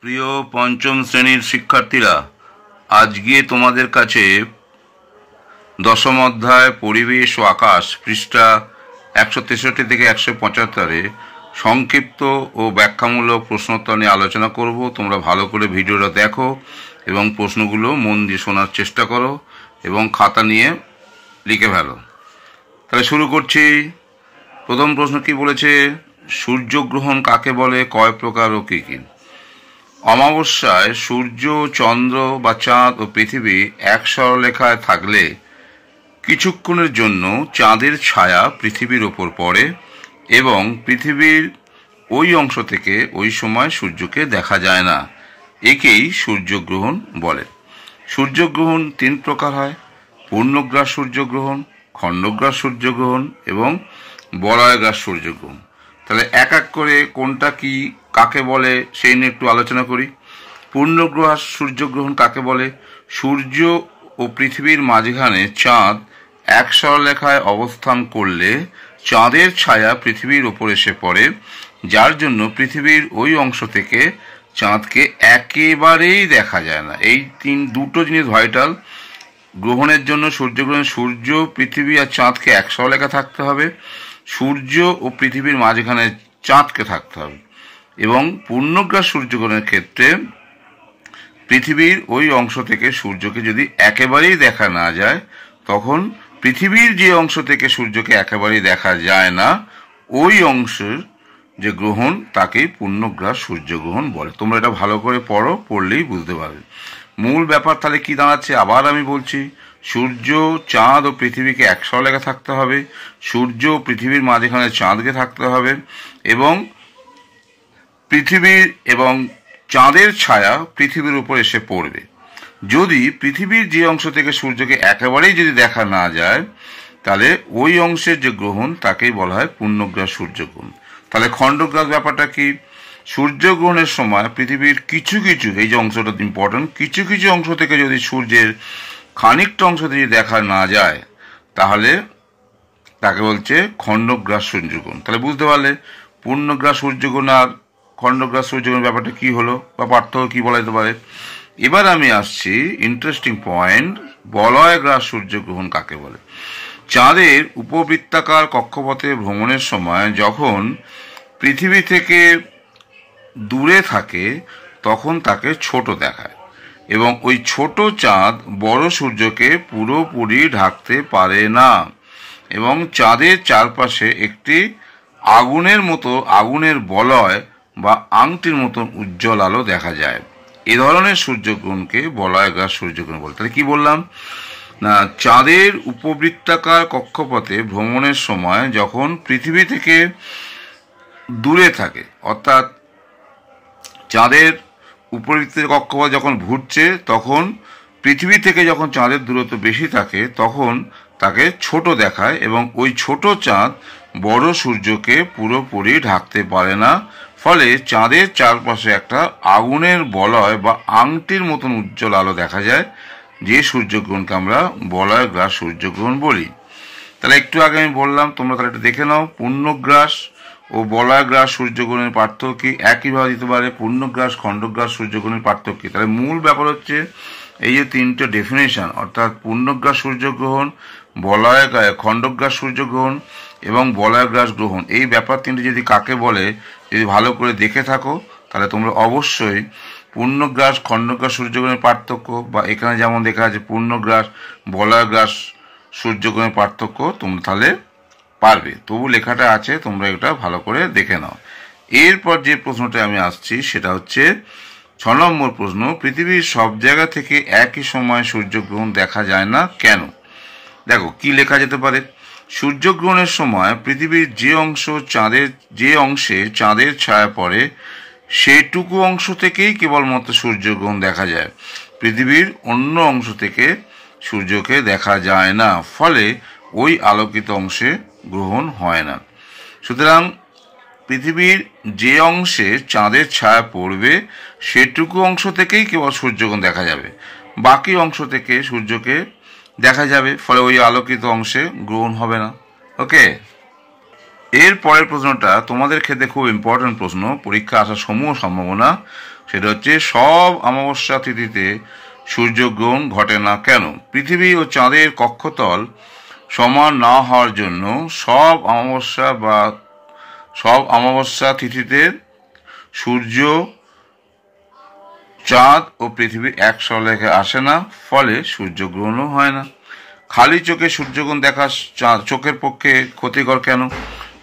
প্রিয় পঞ্চম শ্রেণীর শিক্ষার্থীরা, আজকে তোমাদের কাছে দশম অধ্যায় পরিবেশ ও আকাশ পৃষ্ঠা 163 থেকে 175-এ সংক্ষিপ্ত ও ব্যাখ্যামূলক প্রশ্নোত্তর নিয়ে আলোচনা করব। তোমরা ভালো করে ভিডিওটা দেখো এবং প্রশ্নগুলো মন দিয়ে শোনার চেষ্টা করো এবং খাতা নিয়ে লিখে ফেলো। তাহলে শুরু করছি। প্রথম প্রশ্ন কি বলেছে? সূর্যগ্রহণ কাকে বলে, কয় প্রকার ও কী কী? অমাবস্যায় সূর্য, চন্দ্র বা চাঁদ ও পৃথিবী এক সরলরেখায় থাকলে কিছুক্ষণের জন্য চাঁদের ছায়া পৃথিবীর ওপর পড়ে এবং পৃথিবীর ওই অংশ থেকে ওই সময় সূর্যকে দেখা যায় না। একেই সূর্যগ্রহণ বলে। সূর্যগ্রহণ তিন প্রকার হয়: পূর্ণগ্রাস সূর্যগ্রহণ, খণ্ডগ্রাস সূর্যগ্রহণ এবং বলয়গ্রাস সূর্যগ্রহণ। তাহলে এক এক করে কোনটা কি, কাকে বলে সেই নিয়ে একটু আলোচনা করি। পূর্ণগ্রাস সূর্যগ্রহণ কাকে বলে? সূর্য ও পৃথিবীর মাঝখানে চাঁদ এক সরলরেখায় অবস্থান করলে চাঁদের ছায়া পৃথিবীর ওপর এসে পড়ে, যার জন্য পৃথিবীর ওই অংশ থেকে চাঁদকে একেবারেই দেখা যায় না। এই দুটো জিনিস ভাইটাল গ্রহণের জন্য। সূর্যগ্রহণ সূর্য, পৃথিবী আর চাঁদকে এক সরলরেখা থাকতে হবে, সূর্য ও পৃথিবীর মাঝখানে চাঁদকে থাকতে হবে। এবং পূর্ণগ্রাস সূর্যগ্রহণের ক্ষেত্রে পৃথিবীর ওই অংশ থেকে সূর্যকে যদি একেবারেই দেখা না যায়, তখন পৃথিবীর যে অংশ থেকে সূর্যকে একেবারেই দেখা যায় না, ওই অংশের যে গ্রহণ তাকেই পূর্ণগ্রাস সূর্যগ্রহণ বলে। তোমরা এটা ভালো করে পড়ো, পড়লেই বুঝতে পারবে। মূল ব্যাপার তাহলে কি দাঁড়াচ্ছে, আবার আমি বলছি। সূর্য, চাঁদ ও পৃথিবীকে এক সরলরেখায় থাকতে হবে, সূর্য ও পৃথিবীর মাঝখানে চাঁদকে থাকতে হবে এবং পৃথিবীর এবং চাঁদের ছায়া পৃথিবীর উপর এসে পড়বে। যদি পৃথিবীর যে অংশ থেকে সূর্যকে একেবারেই যদি দেখা না যায়, তাহলে ওই অংশের যে গ্রহণ তাকেই বলা হয় পূর্ণগ্রাস সূর্যগ্রহণ। তাহলে খণ্ডগ্রাস ব্যাপারটা কি? সূর্যগ্রহণের সময় পৃথিবীর কিছু কিছু, এই যে অংশটা ইম্পর্টেন্ট, কিছু কিছু অংশ থেকে যদি সূর্যের খানিকটা অংশ যদি দেখা না যায়, তাহলে তাকে বলছে খণ্ডগ্রাস সূর্যগ্রহণ। তাহলে বুঝতে পারলে পূর্ণগ্রাস সূর্যগ্রহণ আর খণ্ডগ্রাস সূর্যগ্রহণ ব্যাপারটা কি হলো বা পার্থক্য কি বলা যেতে পারে। এবার আমি আসছি ইন্টারেস্টিং পয়েন্ট, বলয়গ্রাস সূর্যগ্রহণ কাকে বলে। চাঁদের উপবৃত্তাকার কক্ষপথে ভ্রমণের সময় যখন পৃথিবী থেকে দূরে থাকে, তখন তাকে ছোট দেখায় এবং ওই ছোট চাঁদ বড় সূর্যকে পুরোপুরি ঢাকতে পারে না এবং চাঁদের চারপাশে একটি আগুনের বলয় বা আংটির মতন উজ্জ্বল আলো দেখা যায়। এ ধরনের সূর্যগ্রহণকে বলয়গ্রাস সূর্যগ্রহণ বলে। তাহলে কি বললাম না, চাঁদের উপবৃত্তাকার কক্ষপথে ভ্রমণের সময় যখন পৃথিবী থেকে দূরে থাকে, অর্থাৎ চাঁদের উপবৃত্তের কক্ষপথ যখন ঘুরছে, তখন পৃথিবী থেকে যখন চাঁদের দূরত্ব বেশি থাকে, তখন তাকে ছোট দেখায় এবং ওই ছোট চাঁদ বড় সূর্যকে পুরোপুরি ঢাকতে পারে না। ফলে চাঁদের চারপাশে একটা আগুনের বলয় বা আংটির মতন উজ্জ্বল আলো দেখা যায়, যে সূর্যগ্রহণকে আমরা বলয়গ্রাস সূর্যগ্রহণ বলি। তাহলে একটু আগে আমি বললাম, তোমরা তাহলে এটা দেখে নাও। পূর্ণগ্রাস ও বলয়গ্রাস সূর্যগ্রহণের পার্থক্য কি? একইভাবে দিতে পারে পূর্ণগ্রাস, খণ্ডগ্রাস সূর্যগ্রহণের পার্থক্য কি? তাহলে মূল ব্যাপার হচ্ছে এই যে তিনটে ডেফিনেশন, অর্থাৎ পূর্ণগ্রাস সূর্যগ্রহণ, খণ্ডগ্রাস সূর্যগ্রহণ এবং বলয়গ্রাস গ্রহণ, এই ব্যাপার তিনটে যদি কাকে বলে যদি ভালো করে দেখে থাকো, তাহলে তোমরা অবশ্যই পূর্ণগ্রাস, খণ্ডগ্রাস সূর্যগ্রহণের পার্থক্য বা এখানে যেমন দেখা আছে পূর্ণগ্রাস, বলয়গ্রাস সূর্যগ্রহণের পার্থক্য তোমরা তাহলে পারবে। তবু লেখাটা আছে, তোমরা এটা ভালো করে দেখে নাও। এরপর যে প্রশ্নটা আমি আসছি সেটা হচ্ছে 6 নম্বর প্রশ্ন। পৃথিবীর সব জায়গা থেকে একই সময় সূর্যগ্রহণ দেখা যায় না কেন? দেখো কি লেখা যেতে পারে। সূর্যগ্রহণের সময় পৃথিবীর যে অংশে চাঁদের ছায়া পড়ে, সেইটুকু অংশ থেকেই কেবলমাত্র সূর্যগ্রহণ দেখা যায়। পৃথিবীর অন্য অংশ থেকে সূর্যকে দেখা যায় না, ফলে ওই আলোকিত অংশে গ্রহণ হয় না। সুতরাং পৃথিবীর যে অংশে চাঁদের ছায়া পড়বে, সেটুকু অংশ থেকেই কেবল সূর্যগ্রহণ দেখা যাবে, বাকি অংশ থেকে সূর্যকে দেখা যাবে, ফলে ওই আলোকিত অংশে গ্রহণ হবে না। ওকে। এর পরের প্রশ্নটা তোমাদের ক্ষেত্রে খুব ইম্পর্টেন্ট প্রশ্ন, পরীক্ষা আসার সমূহ সম্ভাবনা। সেটা হচ্ছে সব অমাবস্যা তিথিতে সূর্যগ্রহণ ঘটে না কেন? পৃথিবী ও চাঁদের কক্ষতল সমান না হওয়ার জন্য সব অমাবস্যা তিথিতে সূর্য, চাঁদ ও পৃথিবী এক সলেখে আসে না, ফলে সূর্যগ্রহণও হয় না। খালি চোখে সূর্যগ্রহণ দেখা চোখের পক্ষে ক্ষতিকর কেন?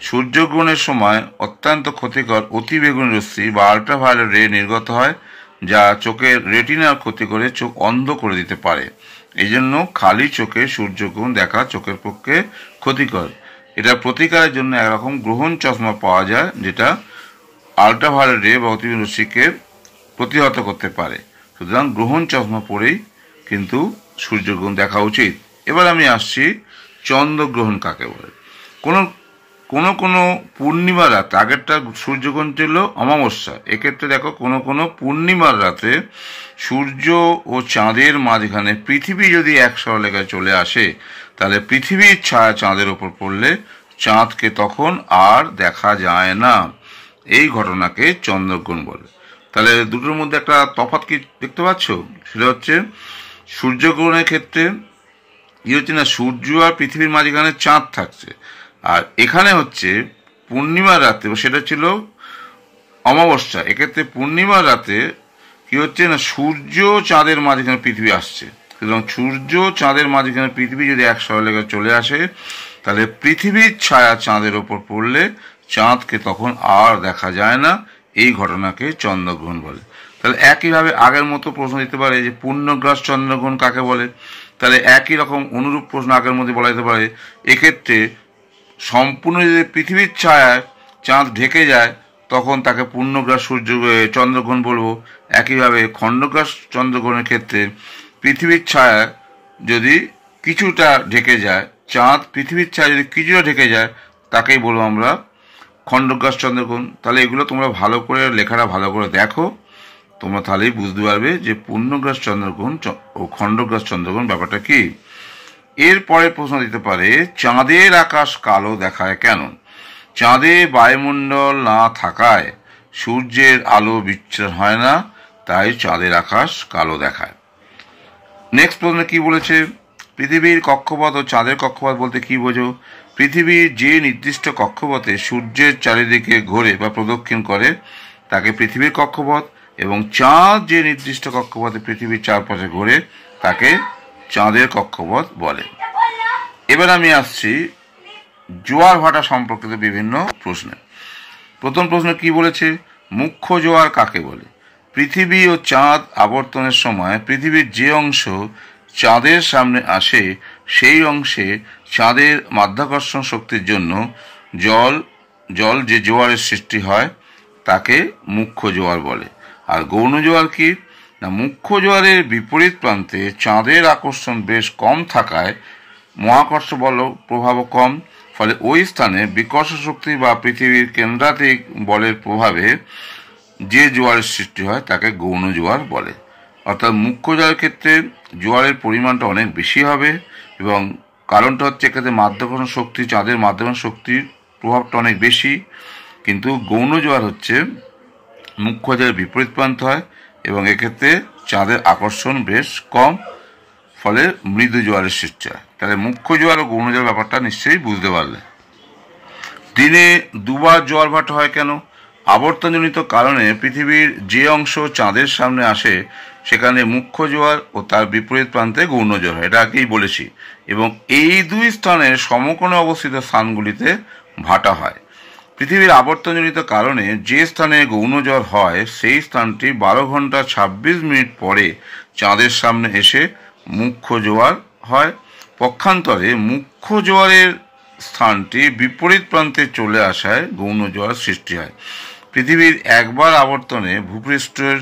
সূর্যগ্রহণের সময় অত্যন্ত ক্ষতিকর অতিবেগুনি রশ্মি বা আল্ট্রাভায়োলেট রে নির্গত হয়, যা চোখের রেটিনার ক্ষতি করে চোখ অন্ধ করে দিতে পারে। এই জন্য খালি চোখে সূর্যগ্রহণ দেখা চোখের পক্ষে ক্ষতিকর। এটা প্রতিকারের জন্য একরকম গ্রহণ চশমা পাওয়া যায়, যেটা আল্ট্রাভায়োলেট রে বা অতিবেগুনি রশ্মিকে প্রতিহত করতে পারে। সুতরাং গ্রহণ চশমা পরেই কিন্তু সূর্যগ্রহণ দেখা উচিত। এবার আমি আসছি চন্দ্রগ্রহণ কাকে বলে। কোনো কোনো কোনো পূর্ণিমার রাতে, আগেরটা সূর্যগ্রহণ ছিল অমাবস্যা, এক্ষেত্রে দেখো কোনো কোনো পূর্ণিমার রাতে সূর্য ও চাঁদের মাঝখানে পৃথিবী যদি এক সরলরেখায় চলে আসে, তাহলে পৃথিবীর ছায়া চাঁদের ওপর পড়লে চাঁদকে তখন আর দেখা যায় না। এই ঘটনাকে চন্দ্রগ্রহণ বলে। তাহলে দুটোর মধ্যে একটা তফাৎ কি দেখতে পাচ্ছ? সেটা হচ্ছে সূর্যগ্রহণের ক্ষেত্রে কি হচ্ছে না, সূর্য আর পৃথিবীর মাঝখানে চাঁদ থাকছে, আর এখানে হচ্ছে পূর্ণিমার রাতে, সেটা ছিল অমাবস্যা, এক্ষেত্রে পূর্ণিমার রাতে কি হচ্ছে না, সূর্য চাঁদের মাঝখানে পৃথিবী আসছে। সুতরাং সূর্য চাঁদের মাঝখানে পৃথিবী যদি এক সরলরেখায় চলে আসে, তাহলে পৃথিবীর ছায়া চাঁদের ওপর পড়লে চাঁদকে তখন আর দেখা যায় না। এই ঘটনাকে চন্দ্রগ্রহণ বলে। তাহলে একইভাবে আগের মতো প্রশ্ন দিতে পারে যে পূর্ণগ্রাস চন্দ্রগ্রহণ কাকে বলে। তাহলে একই রকম অনুরূপ প্রশ্ন আগের মধ্যে বলা যেতে পারে, এক্ষেত্রে সম্পূর্ণ যদি পৃথিবীর ছায়ায় চাঁদ ঢেকে যায়, তখন তাকে পূর্ণগ্রাস চন্দ্রগ্রহণ বলবো। একইভাবে খণ্ডগ্রাস চন্দ্রগ্রহণের ক্ষেত্রে পৃথিবীর ছায়া যদি কিছুটা ঢেকে যায়, চাঁদ পৃথিবীর ছায়া যদি কিছুটা ঢেকে যায়, তাকেই বলবো আমরা খণ্ডগ্রাস চন্দ্রগ্রহণ। তাহলে এগুলো তোমরা ভালো করে লেখাটা ভালো করে দেখো, তোমরা তাহলেই বুঝতে পারবে যে পূর্ণগ্রাস চন্দ্রগ্রহণ ও খণ্ডগ্রাস চন্দ্রগ্রহণ ব্যাপারটা কি। এরপরে প্রশ্ন দিতে পারে, চাঁদের আকাশ কালো দেখায় কেন? চাঁদে বায়ুমণ্ডল না থাকায় সূর্যের আলো বিচ্ছুরণ হয় না, তাই চাঁদের আকাশ কালো দেখায়। নেক্সট প্রশ্নে কি বলেছে, পৃথিবীর কক্ষপথ ও চাঁদের কক্ষপথ বলতে কি বোঝো? পৃথিবীর যে নির্দিষ্ট কক্ষপথে সূর্যের চারিদিকে ঘোরে বা প্রদক্ষিণ করে তাকে পৃথিবীর কক্ষপথ, এবং চাঁদ যে নির্দিষ্ট কক্ষপথে পৃথিবীর চারপাশে ঘোরে তাকে চাঁদের কক্ষপথ বলে। এবার আমি আসছি জোয়ার ভাটা সম্পর্কিত বিভিন্ন প্রশ্নে। প্রথম প্রশ্ন কি বলেছে, মুখ্য জোয়ার কাকে বলে? পৃথিবী ও চাঁদ আবর্তনের সময় পৃথিবীর যে অংশ চাঁদের সামনে আসে, সেই অংশে চাঁদের মাধ্যাকর্ষণ শক্তির জন্য জল যে জোয়ারের সৃষ্টি হয় তাকে মুখ্য জোয়ার বলে। আর গৌণ জোয়ার কি না, মুখ্য জোয়ারের বিপরীত প্রান্তে চাঁদের আকর্ষণ বেশ কম থাকায় মহাকর্ষ বল প্রভাবও কম, ফলে ওই স্থানে বিকর্ষ শক্তি বা পৃথিবীর কেন্দ্রাতিক বলের প্রভাবে যে জোয়ারের সৃষ্টি হয় তাকে গৌণ জোয়ার বলে। অর্থাৎ মুখ্য জোয়ারের ক্ষেত্রে জোয়ারের পরিমাণটা অনেক বেশি হবে, এবং কারণটা হচ্ছে এক্ষেত্রে মাধ্যাকর্ষণ শক্তি, চাঁদের মাধ্যাকর্ষণ শক্তির প্রভাবটা অনেক বেশি। কিন্তু গৌণ জোয়ার হচ্ছে মুখ্য জোয়ারের বিপরীত প্রান্ত হয়, এবং এক্ষেত্রে চাঁদের আকর্ষণ বেশ কম, ফলে মৃদু জোয়ারের সৃষ্টি হয়। তাহলে মুখ্য জোয়ার ও গৌণ জোয়ার ব্যাপারটা নিশ্চয়ই বুঝতে পারলে। দিনে দুবার জোয়ার ভাটা হয় কেন? আবর্তনজনিত কারণে পৃথিবীর যে অংশ চাঁদের সামনে আসে সেখানে মুখ্য জোয়ার ও তার বিপরীত প্রান্তে গৌণ জোয়ার হয়, এটা আগেই বলেছি। এবং এই দুই স্থানের সমকোণে অবস্থিত স্থানগুলিতে ভাটা হয়। পৃথিবীর আবর্তনজনিত কারণে যে স্থানে গৌণ জোয়ার হয় সেই স্থানটি 12 ঘন্টা 26 মিনিট পরে চাঁদের সামনে এসে মুখ্য জোয়ার হয়। পক্ষান্তরে মুখ্য জোয়ারের স্থানটি বিপরীত প্রান্তে চলে আসায় গৌণ জোয়ার সৃষ্টি হয়। পৃথিবীর একবার আবর্তনে ভূপৃষ্ঠের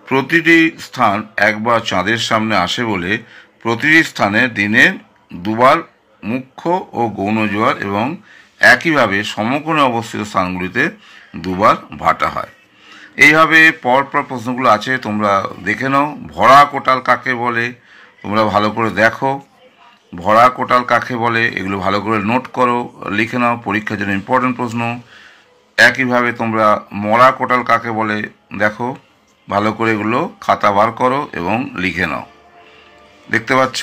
প্রতিটি স্থান একবার চাঁদের সামনে আসে বলে প্রতিটি স্থানে দিনে দুবার মুখ্য ও গৌণ জোয়ার, এবং একইভাবে সমকোণে অবস্থিত স্থানগুলিতে দুবার ভাটা হয়। এইভাবে পরপর প্রশ্নগুলো আছে, তোমরা দেখে নাও। ভরা কোটাল কাকে বলে তোমরা ভালো করে দেখো। ভরা কোটাল কাকে বলে, এগুলো ভালো করে নোট করো, লিখে নাও, পরীক্ষার জন্য ইম্পর্টেন্ট প্রশ্ন। একইভাবে তোমরা মরা কোটাল কাকে বলে দেখো, ভালো করে এগুলো খাতা বার করো এবং লিখে নাও। দেখতে পাচ্ছ।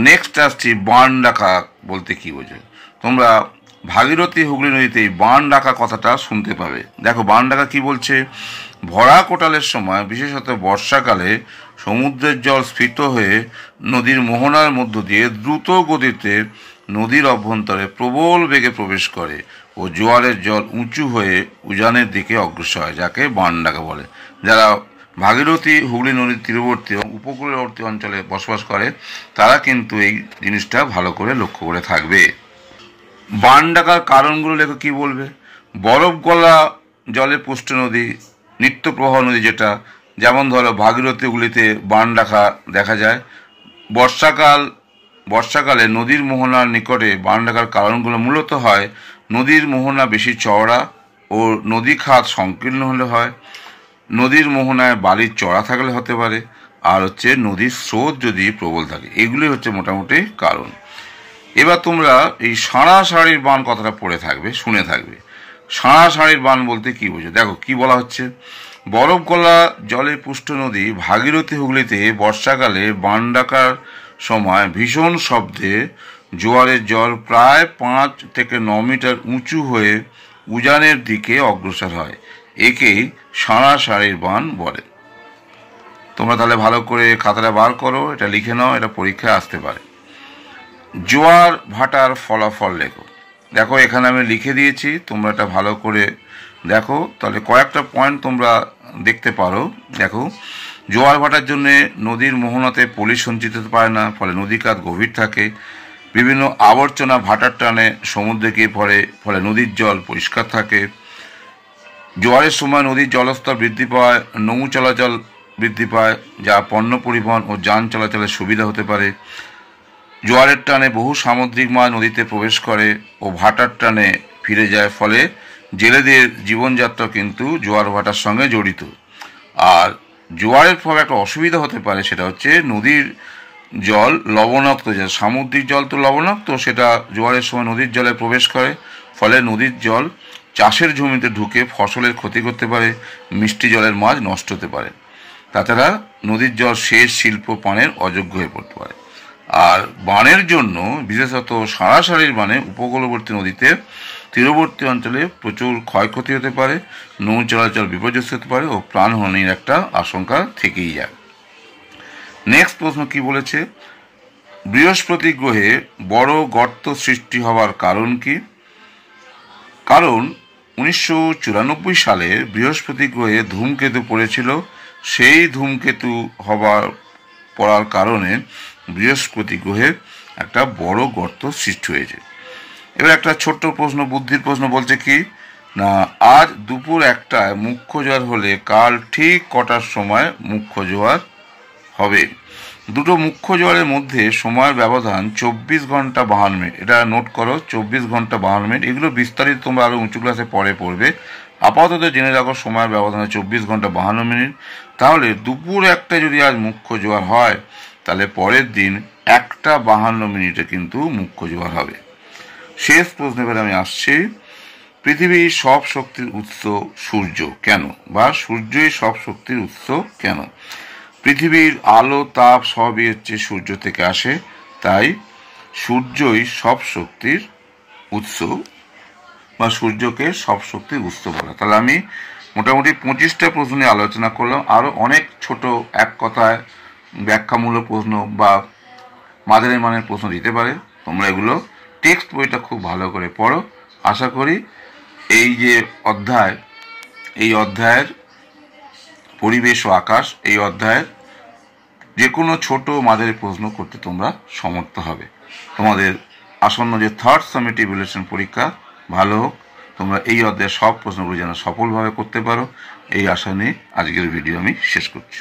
নেক্সট আসছি বান ডাকা বলতে কি বোঝো। তোমরা ভাগীরথী হুগলি নদীতে এই বান ডাকা কথাটা শুনতে পাবে। দেখো বান ডাকা কি বলছে, ভরা কোটালের সময় বিশেষত বর্ষাকালে সমুদ্রের জল স্ফীত হয়ে নদীর মোহনার মধ্য দিয়ে দ্রুত গতিতে নদীর অভ্যন্তরে প্রবল বেগে প্রবেশ করে ও জোয়ারের জল উঁচু হয়ে উজানের দিকে অগ্রসর হয়, যাকে বান ডাকা বলে। যারা ভাগীরথী হুগলি নদীর তীরবর্তী উপকূলবর্তী অঞ্চলে বসবাস করে তারা কিন্তু এই জিনিসটা ভালো করে লক্ষ্য করে থাকবে। বান ডাকার কারণগুলো লেখো কি বলবে। বরফ গলা জলে পুষ্ট নদী, নিত্য প্রবাহ নদী যেটা, যেমন ধরো ভাগীরথী হুগলিতে বান ডাকা দেখা যায়। বর্ষাকালে নদীর মোহনার নিকটে বান ডাকার কারণগুলো মূলত হয় নদীর মোহনা বেশি চওড়া ও নদী খাত সংকীর্ণ হলে হয়, নদীর মোহনায় বালির চড়া থাকলে হতে পারে, আর হচ্ছে নদীর স্রোত যদি প্রবল থাকে। এগুলি হচ্ছে মোটামুটি কারণ। এবার তোমরা এই সাঁড়াশাড়ির বান কথাটা পড়ে থাকবে, শুনে থাকবে। সাঁড়াশাড়ির বান বলতে কি বোঝো, দেখো কি বলা হচ্ছে। বরফ গলা জলে পুষ্ট নদী ভাগীরথী হুগলিতে বর্ষাকালে বান ডাকার সময় ভীষণ শব্দে জোয়ারের জল প্রায় 5 থেকে 9 মিটার উঁচু হয়ে উজানের দিকে অগ্রসর হয়। একেই সাঁড়াশাড়ির বান বলে। তোমরা তাহলে ভালো করে খাতাটা বার করো, এটা লিখে নাও, এটা পরীক্ষায় আসতে পারে। জোয়ার ভাটার ফলাফল লেখো। দেখো এখানে আমি লিখে দিয়েছি, তোমরা এটা ভালো করে দেখো, তাহলে কয়েকটা পয়েন্ট তোমরা দেখতে পারো। দেখো জোয়ার ভাটার জন্য নদীর মোহনাতে পলি সঞ্চিত হতে পারে না, ফলে নদী কাত গভীর থাকে। বিভিন্ন আবর্জনা ভাটার টানে সমুদ্রে গিয়ে পড়ে, ফলে নদীর জল পরিষ্কার থাকে। জোয়ারের সময় নদীর জলস্তর বৃদ্ধি পায়, নৌ চলাচল বৃদ্ধি পায়, যা পণ্য পরিবহন ও যান চলাচলের সুবিধা হতে পারে। জোয়ারের টানে বহু সামুদ্রিক মাছ নদীতে প্রবেশ করে ও ভাটার টানে ফিরে যায়, ফলে জেলেদের জীবনযাত্রা কিন্তু জোয়ার ভাটার সঙ্গে জড়িত। আর জোয়ারের ফলে একটা অসুবিধা হতে পারে, সেটা হচ্ছে নদীর জল লবণাক্ত, যা সামুদ্রিক জল তো লবণাক্ত, সেটা জোয়ারের সময় নদীর জলে প্রবেশ করে, ফলে নদীর জল চাষের জমিতে ঢুকে ফসলের ক্ষতি করতে পারে, মিষ্টি জলের মাছ নষ্ট হতে পারে। তাছাড়া নদীর জল সেচ, শিল্প, পানের অযোগ্য হয়ে পড়তে পারে। আর বানের জন্য বিশেষত সাঁড়াশাড়ির বানে উপকূলবর্তী নদীতে তীরবর্তী অঞ্চলে প্রচুর ক্ষয়ক্ষতি হতে পারে, নৌ চলাচল বিপর্যস্ত হতে পারে ও প্রাণহানির একটা আশঙ্কা থেকেই যায়। নেক্সট প্রশ্ন কি বলেছে, বৃহস্পতি গ্রহে বড় গর্ত সৃষ্টি হওয়ার কারণ কি। কারণ 1994 সালে বৃহস্পতি গ্রহে ধূমকেতু পড়েছিল। সেই ধূমকেতু পড়ার কারণে বৃহস্পতি গ্রহে একটা বড় গর্ত সৃষ্টি হয়েছে। এবার একটা ছোট্ট প্রশ্ন, বুদ্ধির প্রশ্ন বলছে কি না, আজ দুপুর 1টায় মুখ্য জোয়ার হলে কাল ঠিক কটার সময় মুখ্য জোয়ার হবে। দুটো মুখ্য জোয়ারের মধ্যে সময়ের ব্যবধান 24 ঘন্টা 52 মিনিট। এটা নোট করো, 24 ঘন্টা 52 মিনিট। এগুলো বিস্তারিত তোমরা আরও উঁচু ক্লাসে পরে পড়বে। আপাতত জেনে রাখো সময়ের ব্যবধান 24 ঘন্টা 52 মিনিট। তাহলে দুপুর 1টায় যদি আজ মুখ্য জোয়ার হয়, তাহলে পরের দিন 1:52 কিন্তু মুখ্য জোয়ার হবে। শেষ প্রশ্ন এবার আমি আসছি, পৃথিবীর সব শক্তির উৎস সূর্য কেন, বা সূর্যই সব শক্তির উৎস কেন। পৃথিবীর আলো, তাপ সবই হচ্ছে সূর্য থেকে আসে, তাই সূর্যই সব শক্তির উৎস, বা সূর্যকে সব শক্তির উৎস বলে। তাহলে আমি মোটামুটি 25টা প্রশ্ন নিয়ে আলোচনা করলাম। আরও অনেক ছোট এক কথায় ব্যাখ্যামূলক প্রশ্ন বা মাঝারি মানের প্রশ্ন দিতে পারে। তোমরা এগুলো টেক্সট বইটা খুব ভালো করে পড়ো। আশা করি এই যে অধ্যায়, এই অধ্যায়ের পরিবেশ ও আকাশ, এই অধ্যায়ের যে কোনো ছোট মাঝারি প্রশ্ন করতে তোমরা সমর্থ হবে। তোমাদের আসন্ন যে 3rd সামেটিভ ইভ্যালুয়েশন পরীক্ষা ভালো হোক, তোমরা এই অধ্যায়ের সব প্রশ্নগুলো যেন সফলভাবে করতে পারো, এই আশা নিয়ে আজকের ভিডিও আমি শেষ করছি।